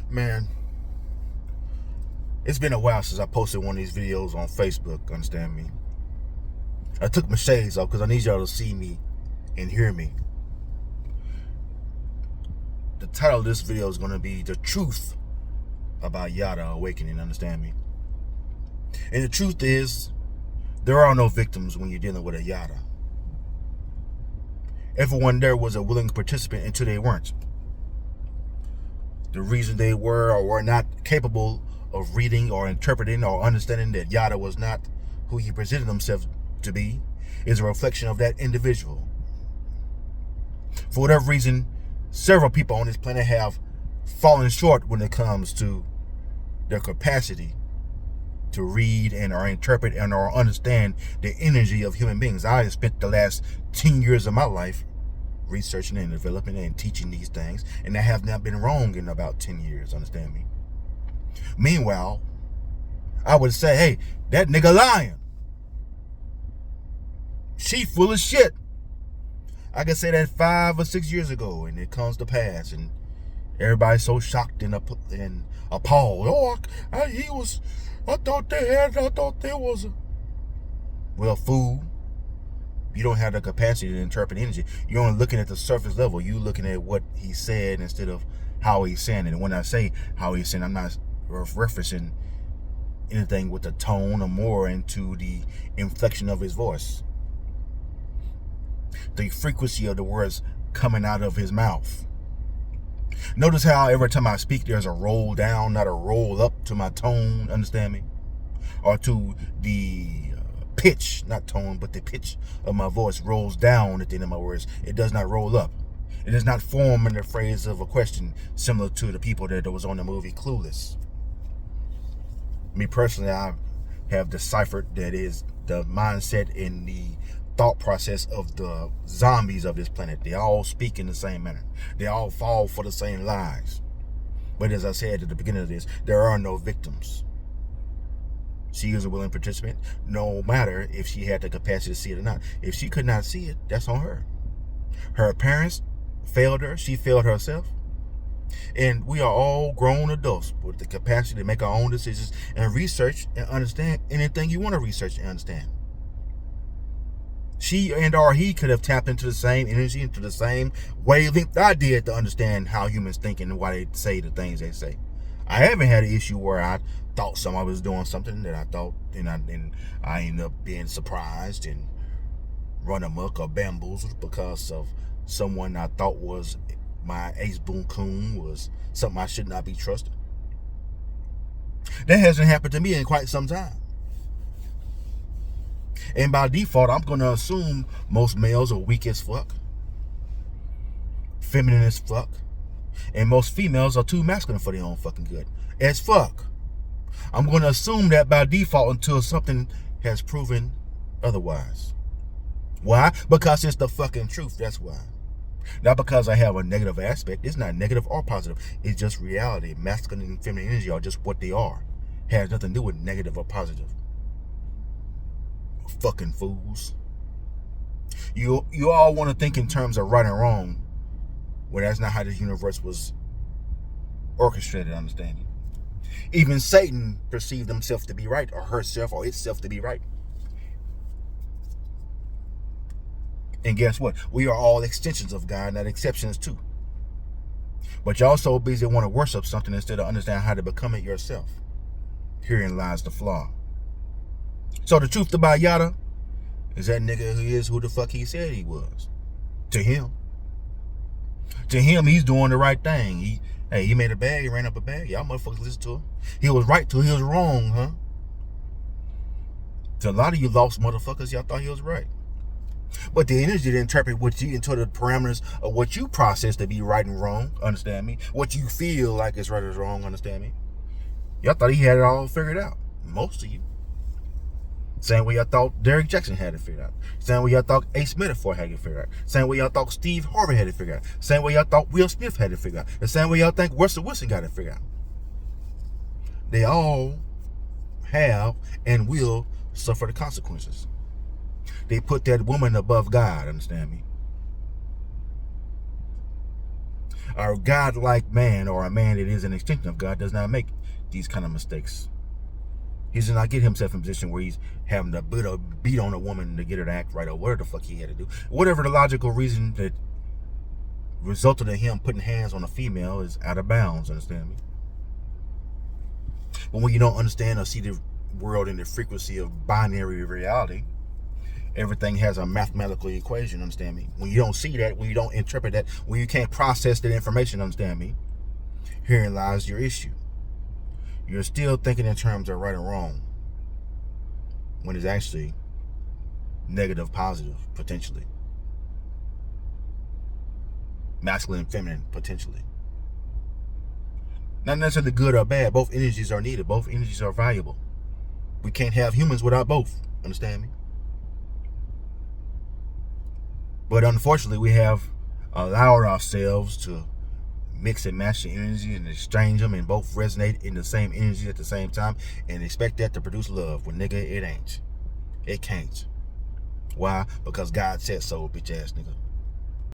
Man, it's been a while since I posted one of these videos on Facebook, understand me? I took my shades off because I need y'all to see me and hear me. The title of this video is going to be The Truth About Yada Awakening, understand me? And the truth is, there are no victims when you're dealing with a Yada. Everyone there was a willing participant until they weren't. The reason they were or were not capable of reading or interpreting or understanding that Yada was not who he presented himself to be is a reflection of that individual. For whatever reason, several people on this planet have fallen short when it comes to their capacity to read and or interpret and or understand the energy of human beings. I have spent the last 10 years of my life researching and developing and teaching these things, and I have not been wrong in about 10 years, understand me? Meanwhile, I would say, hey, that nigga lying. She full of shit. I could say that 5 or 6 years ago, and it comes to pass, and everybody's so shocked and appalled. Oh, I thought there was a... Well, fool, you don't have the capacity to interpret energy. You're only looking at the surface level. You're looking at what he said instead of how he's saying it. And when I say how he's saying, I'm not referencing anything with the tone or more into the inflection of his voice, the frequency of the words coming out of his mouth. Notice how every time I speak, there's a roll down, not a roll up to my tone, understand me? Or to the pitch, not tone, but the pitch of my voice rolls down at the end of my words. It does not roll up. It does not form in the phrase of a question similar to the people that was on the movie Clueless. Me personally, I have deciphered that is the mindset and the thought process of the zombies of this planet. They all speak in the same manner. They all fall for the same lies. But as I said at the beginning of this, there are no victims. She is a willing participant, no matter if she had the capacity to see it or not. If she could not see it, that's on her. Her parents failed her. She failed herself. And we are all grown adults with the capacity to make our own decisions and research and understand anything you want to research and understand. She and or he could have tapped into the same energy, into the same wavelength I did to understand how humans think and why they say the things they say. I haven't had an issue where I thought somebody was doing something that I thought, and I ended up being surprised and run amok or bamboozled because of someone I thought was my ace boon coon, was something I should not be trusted. That hasn't happened to me in quite some time. And by default, I'm going to assume most males are weak as fuck, feminine as fuck, and most females are too masculine for their own fucking good as fuck. I'm going to assume that by default until something has proven otherwise. Why? Because it's the fucking truth. That's why. Not because I have a negative aspect. It's not negative or positive. It's just reality. Masculine and feminine energy are just what they are. It has nothing to do with negative or positive. Fucking fools. You all want to think in terms of right and wrong, when that's not how the universe was orchestrated, understand you? Even Satan perceived himself to be right, or herself or itself to be right. And guess what? We are all extensions of God, not exceptions too. But you're also busy want to worship something instead of understand how to become it yourself. Herein lies the flaw. So the truth about Yada is that nigga who is who the fuck he said he was. To him. To him, he's doing the right thing. He made a bag, he ran up a bag. Y'all motherfuckers listen to him. He was right till he was wrong, huh? To a lot of you lost motherfuckers, y'all thought he was right. But the energy to interpret what you into the parameters of what you process to be right and wrong, understand me? What you feel like is right or wrong, understand me? Y'all thought he had it all figured out. Most of you. Same way y'all thought Derrick Jackson had it figured out. Same way y'all thought Ace Metaphor had it figured out. Same way y'all thought Steve Harvey had it figured out. Same way y'all thought Will Smith had it figured out. The same way y'all think Russell Wilson got it figured out. They all have and will suffer the consequences. They put that woman above God, understand me? A God-like man, or a man that is an extension of God, does not make these kind of mistakes. He does not get himself in a position where he's having to beat on a woman to get her to act right, or whatever the fuck he had to do. Whatever the logical reason that resulted in him putting hands on a female is out of bounds, understand me? But when you don't understand or see the world in the frequency of binary reality, everything has a mathematical equation, understand me? When you don't see that, when you don't interpret that, when you can't process that information, understand me? Herein lies your issue. You're still thinking in terms of right and wrong, when it's actually negative, positive, potentially. Masculine and feminine, potentially. Not necessarily good or bad. Both energies are needed. Both energies are valuable. We can't have humans without both. Understand me? But unfortunately, we have allowed ourselves to mix and match the energy and exchange them and both resonate in the same energy at the same time and expect that to produce love. Well, nigga, it ain't. It can't. Why? Because God said so, bitch ass nigga.